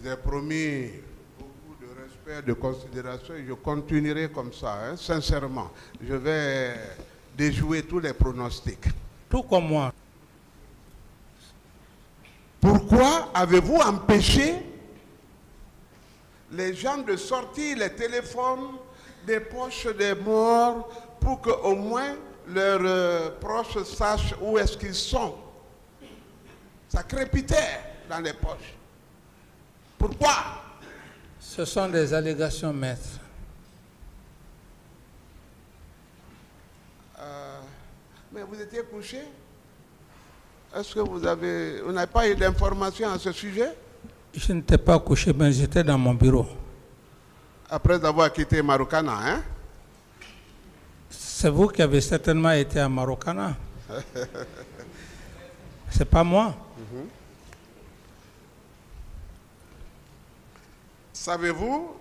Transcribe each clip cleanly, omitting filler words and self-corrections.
vous ai promis beaucoup de respect, de considération et je continuerai comme ça, hein, sincèrement. Je vais déjouer tous les pronostics. Tout comme moi. Pourquoi avez-vous empêché les gens de sortir les téléphones des poches des morts pour qu'au moins leurs proches sachent où est-ce qu'ils sont? Ça crépitait dans les poches. Pourquoi? Ce sont des allégations, maître. Mais vous étiez couché? Est-ce que vous n'avez pas eu d'informations à ce sujet? Je n'étais pas couché, mais j'étais dans mon bureau. Après avoir quitté Marokana, hein? C'est vous qui avez certainement été à Marokana. C'est pas moi. Savez-vous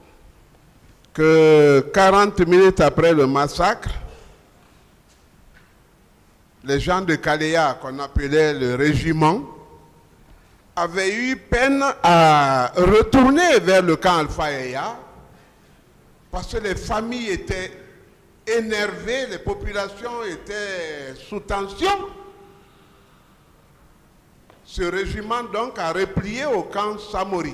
que 40 minutes après le massacre, les gens de Kalea, qu'on appelait le régiment, avaient eu peine à retourner vers le camp Alpha-Eya parce que les familles étaient énervées, les populations étaient sous tension. Ce régiment donc a replié au camp Samori,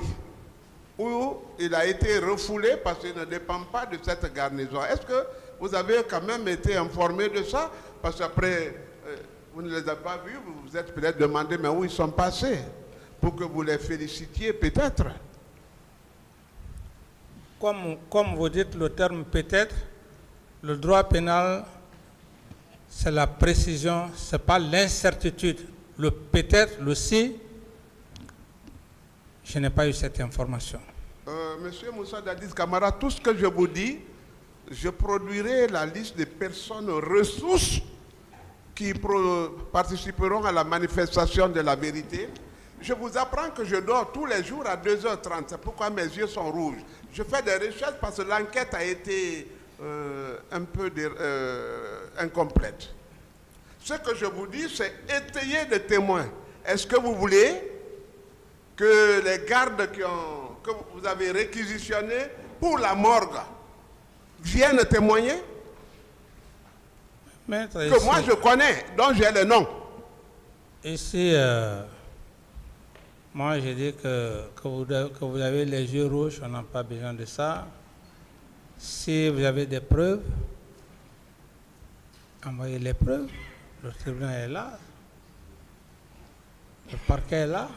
où il a été refoulé parce qu'il ne dépend pas de cette garnison. Est-ce que vous avez quand même été informé de ça? Parce qu'après, vous ne les avez pas vus, vous vous êtes peut-être demandé, mais où ils sont passés? Pour que vous les félicitiez peut-être. Comme vous dites le terme peut-être, le droit pénal, c'est la précision, ce n'est pas l'incertitude. Le peut-être, le si, je n'ai pas eu cette information. Monsieur Moussa Dadis Camara, tout ce que je vous dis, je produirai la liste des personnes ressources qui participeront à la manifestation de la vérité. Je vous apprends que je dors tous les jours à 2h30. C'est pourquoi mes yeux sont rouges. Je fais des recherches parce que l'enquête a été un peu incomplète. Ce que je vous dis, c'est étayer des témoins. Est-ce que vous voulez que les gardes que vous avez réquisitionnés pour la morgue viennent témoigner? Maître, que moi je connais, dont j'ai le nom. Ici, moi je dis que vous avez les yeux rouges, on n'a pas besoin de ça. Si vous avez des preuves, envoyez les preuves. Le tribunal est là. Le parquet est là.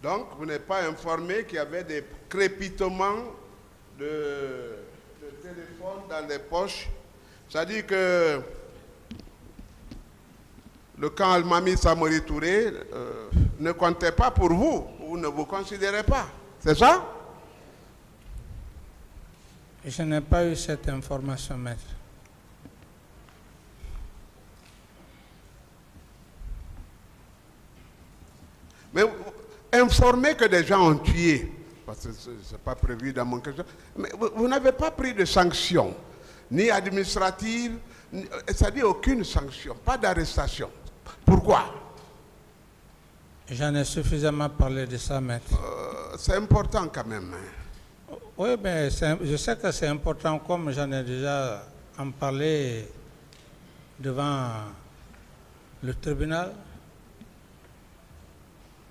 Donc, vous n'êtes pas informé qu'il y avait des crépitements de téléphone dans les poches. C'est-à-dire que le camp Almami Samori Touré ne comptait pas pour vous, ou ne vous considérez pas. C'est ça? Je n'ai pas eu cette information, maître. Mais informer que des gens ont tué, parce que ce n'est pas prévu dans mon question, mais vous n'avez pas pris de sanctions, ni administratives, c'est-à-dire aucune sanction, pas d'arrestation. Pourquoi? J'en ai suffisamment parlé de ça, maître. C'est important quand même. Oui, mais je sais que c'est important, comme j'en ai déjà en parlé devant le tribunal.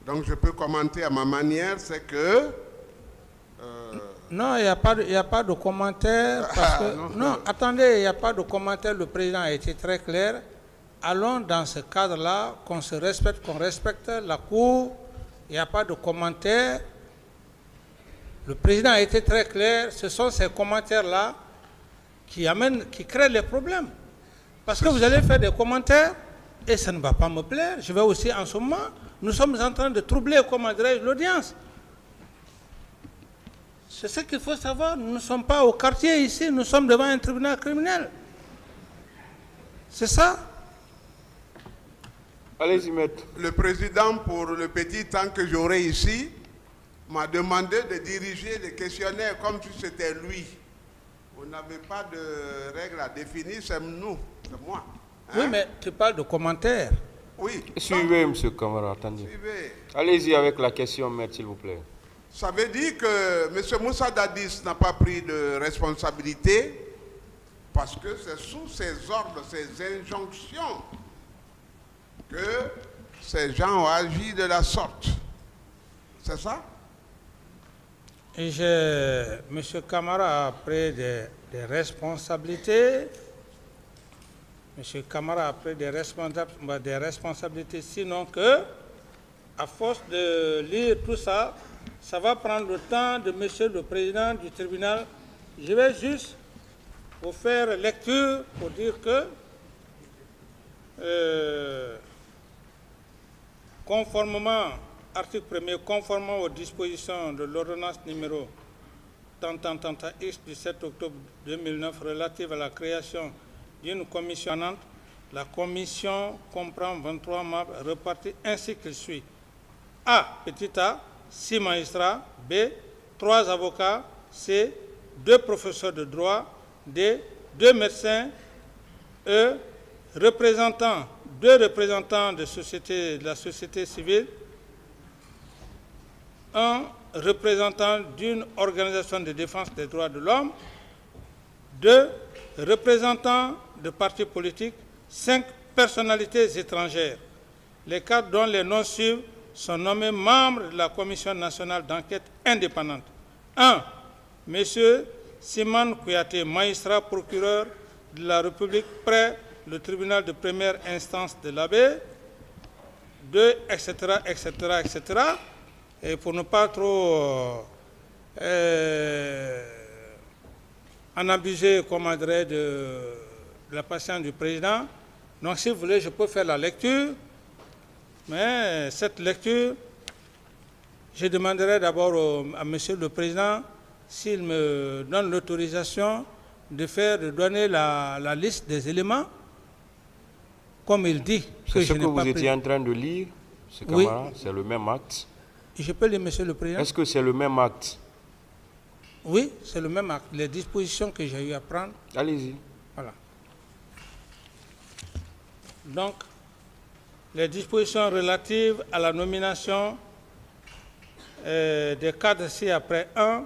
Donc je peux commenter à ma manière, c'est que... Non, il n'y a pas de commentaire. Parce que, non, attendez, il n'y a pas de commentaire. Le président a été très clair. Allons dans ce cadre-là, qu'on se respecte, qu'on respecte la Cour. Il n'y a pas de commentaire. Le président a été très clair. Ce sont ces commentaires-là qui créent les problèmes. Parce que vous allez faire des commentaires et ça ne va pas me plaire. Je vais aussi, en ce moment, nous sommes en train de troubler, comment dirais-je, l'audience. C'est ce qu'il faut savoir. Nous ne sommes pas au quartier ici, nous sommes devant un tribunal criminel. C'est ça? Allez-y, maître. Le président, pour le petit temps que j'aurai ici, m'a demandé de diriger les questionnaires comme si c'était lui. Vous n'avez pas de règles à définir, c'est nous, c'est moi. Oui, mais tu parles de commentaires. Oui. Suivez, M. Camara, attendez. Suivez. Allez-y avec la question, maître, s'il vous plaît. Ça veut dire que M. Moussa Dadis n'a pas pris de responsabilité parce que c'est sous ses ordres, ses injonctions que ces gens ont agi de la sorte. C'est ça? Et M. Camara a pris des responsabilités. M. Camara a pris des responsabilités, sinon que, à force de lire tout ça, ça va prendre le temps de M. le Président du tribunal. Je vais juste vous faire lecture pour dire que, conformément, article 1er, conformément aux dispositions de l'ordonnance numéro X du 7 octobre 2009 relative à la création d'une commission, la commission comprend 23 membres repartis ainsi qu'il suit. A, petit a, 6 magistrats. B, 3 avocats. C, 2 professeurs de droit. D, 2 médecins. E, 2 représentants de la société civile. 1 représentant d'une organisation de défense des droits de l'homme. 2 représentants de partis politiques. 5 personnalités étrangères. Les 4 dont les noms suivent sont nommés membres de la Commission nationale d'enquête indépendante. 1. M. Simane Kouyaté, magistrat procureur de la République près le tribunal de première instance de l'Abbé. 2, etc., etc., etc. Et pour ne pas trop en abuser, comment dirais, de la patience du président. Donc, si vous voulez, je peux faire la lecture. Mais cette lecture, je demanderai d'abord à M. le Président s'il me donne l'autorisation de donner la liste des éléments, comme il dit. C'est ce que vous étiez en train de lire, M. Camara, oui. C'est le même acte. Je peux lire, M. le Président. Est-ce que c'est le même acte? Oui, c'est le même acte. Les dispositions que j'ai eu à prendre. Allez-y. Voilà. Donc, les dispositions relatives à la nomination des cadres ci-après. 1.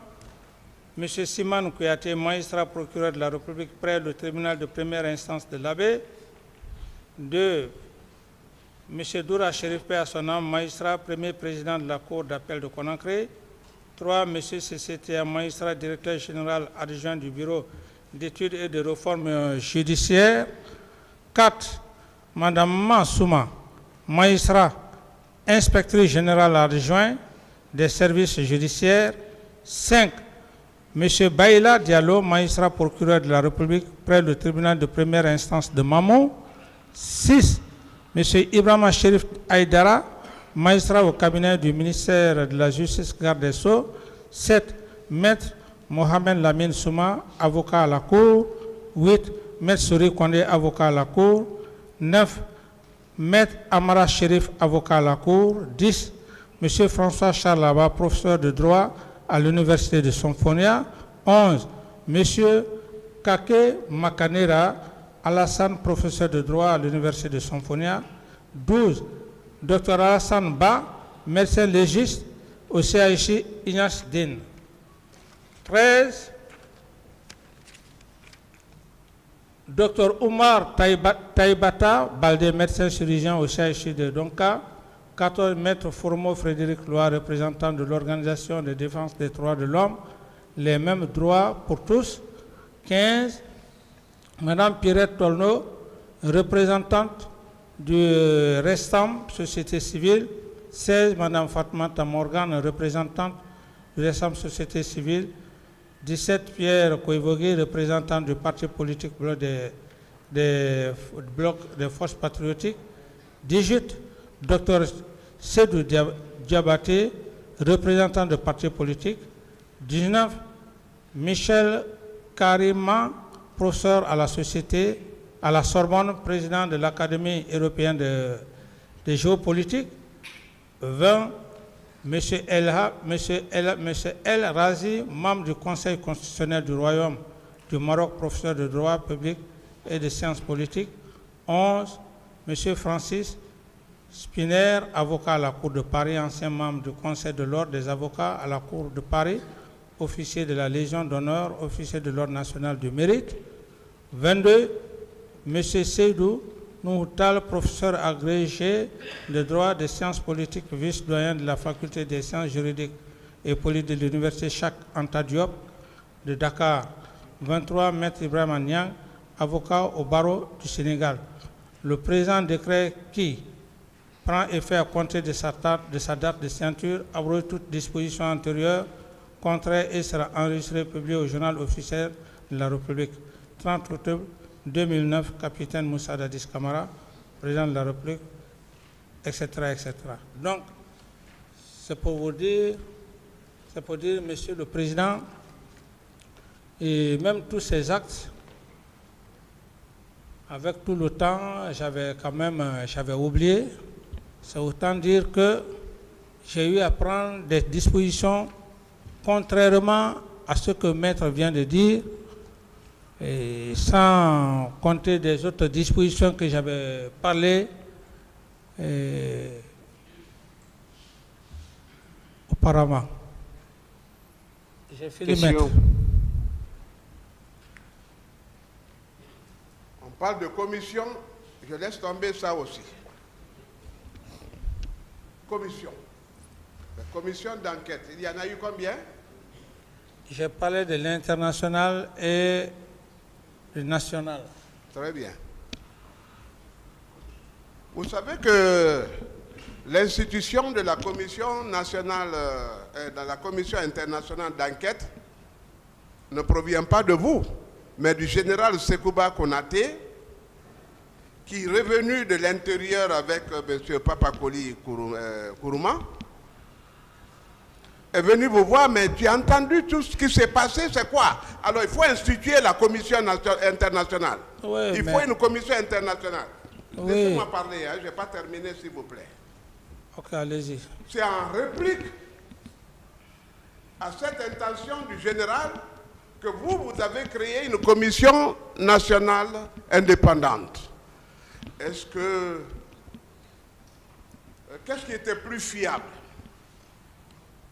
M. Simane Kouyaté, magistrat procureur de la République près le tribunal de première instance de l'Abbé. 2. M. Doura Chérif Pé à son âme, magistrat premier président de la Cour d'appel de Conakry. 3. M. CCTA, magistrat directeur général adjoint du Bureau d'études et de réformes judiciaires. 4. Mme Mansouma, magistrat, inspectrice générale adjoint des services judiciaires. 5. M. Baïla Diallo, magistrat procureur de la République près le tribunal de première instance de Mamou. 6. M. Ibrahima Chérif Aïdara, magistrat au cabinet du ministère de la Justice, garde des Sceaux. 7. Maître Mohamed Lamine Souma, avocat à la Cour. 8. Maître Souri Kondé, avocat à la Cour. 9. Maître Amara Chérif, avocat à la Cour. 10. M. François Charlaba, professeur de droit à l'Université de Somphonia. 11. M. Kake Makanera Alassane, professeur de droit à l'Université de Somphonia. 12. Dr Alassane Ba, médecin légiste au CHI Ignace Din. 13. Dr Oumar Taïbata Baldé, médecin chirurgien au CHI de Donka. 14. Maître Formo Frédéric Loire, représentant de l'Organisation de défense des droits de l'homme, les mêmes droits pour tous. 15. Madame Pierrette Tolno, représentante du Restam, société civile. 16. Madame Fatmata Morgan, représentante du Restam, société civile. 17. Pierre Koivogui, représentant du parti politique bloc des forces patriotiques. 18. Dr Sedou Diabaté, représentant du parti politique. 19. Michel Karima, professeur à la Sorbonne, président de l'Académie européenne de géopolitique. 20. M. El Razi, membre du Conseil constitutionnel du Royaume du Maroc, professeur de droit public et de sciences politiques. 11. M. Francis Spiner, avocat à la Cour de Paris, ancien membre du Conseil de l'Ordre des avocats à la Cour de Paris, officier de la Légion d'honneur, officier de l'Ordre national du mérite. 22. M. Seydou Nouhoutal, professeur agrégé de droit des sciences politiques, vice-doyen de la faculté des sciences juridiques et politiques de l'université Cheikh Anta Diop de Dakar. 23. Maître Ibrahim Niang, avocat au barreau du Sénégal. Le présent décret qui prend effet à compter de sa date de signature abroge toute disposition antérieure, contraire et sera enregistré et publié au journal officiel de la République. 30 octobre 2009, capitaine Moussa Dadis Camara, président de la République, etc., etc. Donc, c'est pour vous dire, Monsieur le Président, et même tous ces actes, avec tout le temps, j'avais oublié. C'est autant dire que j'ai eu à prendre des dispositions contrairement à ce que Maître vient de dire, et sans compter des autres dispositions que j'avais parlé auparavant. J'ai fait le Maître. On parle de commission, je laisse tomber ça aussi. Commission. La commission d'enquête, il y en a eu combien? J'ai parlé de l'international et du national. Très bien. Vous savez que l'institution de la commission nationale, de la commission internationale d'enquête ne provient pas de vous, mais du général Sekouba Konaté, qui est revenu de l'intérieur avec M. Papakoli Kourouma, est venu vous voir, mais tu as entendu tout ce qui s'est passé, c'est quoi? Alors il faut instituer la commission internationale. Oui, il faut une commission internationale. Oui. Laissez-moi parler, hein, je n'ai pas terminé s'il vous plaît. Ok, allez-y. C'est en réplique à cette intention du général que vous avez créé une commission nationale indépendante. Est-ce que... Qu'est-ce qui était plus fiable?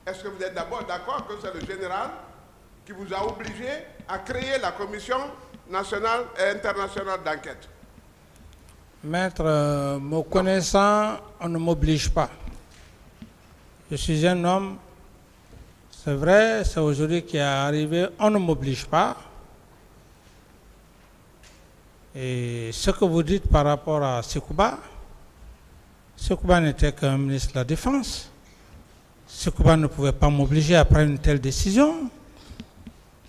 Est-ce que vous êtes d'abord d'accord que c'est le général qui vous a obligé à créer la commission nationale et internationale d'enquête? Maître, me connaissant, on ne m'oblige pas. Je suis un homme, c'est vrai, c'est aujourd'hui qui est arrivé, on ne m'oblige pas. Et ce que vous dites par rapport à Sekouba n'était qu'un ministre de la Défense. Sekouba ne pouvait pas m'obliger à prendre une telle décision.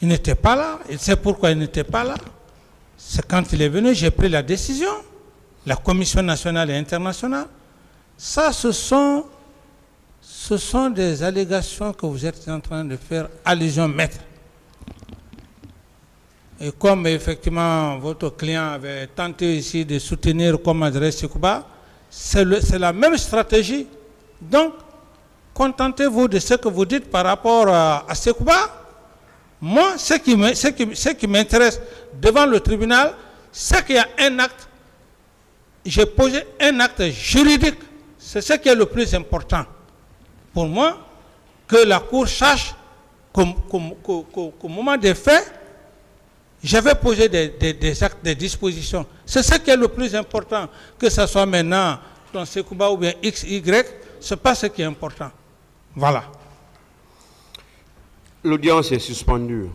Il n'était pas là. Il sait pourquoi il n'était pas là. C'est quand il est venu, j'ai pris la décision. La Commission nationale et internationale. Ça, ce sont des allégations que vous êtes en train de faire allusion, maître. Et comme effectivement votre client avait tenté ici de soutenir comme adresse Sekouba, c'est la même stratégie. Donc, contentez-vous de ce que vous dites par rapport à Sekouba. Moi, ce qui m'intéresse devant le tribunal, c'est qu'il y a un acte. J'ai posé un acte juridique. C'est ce qui est le plus important pour moi, que la Cour sache qu'au moment des faits, j'avais posé des actes, des dispositions. C'est ce qui est le plus important, que ce soit maintenant dans Sekouba ou bien X, Y, ce n'est pas ce qui est important. Voilà. L'audience est suspendue.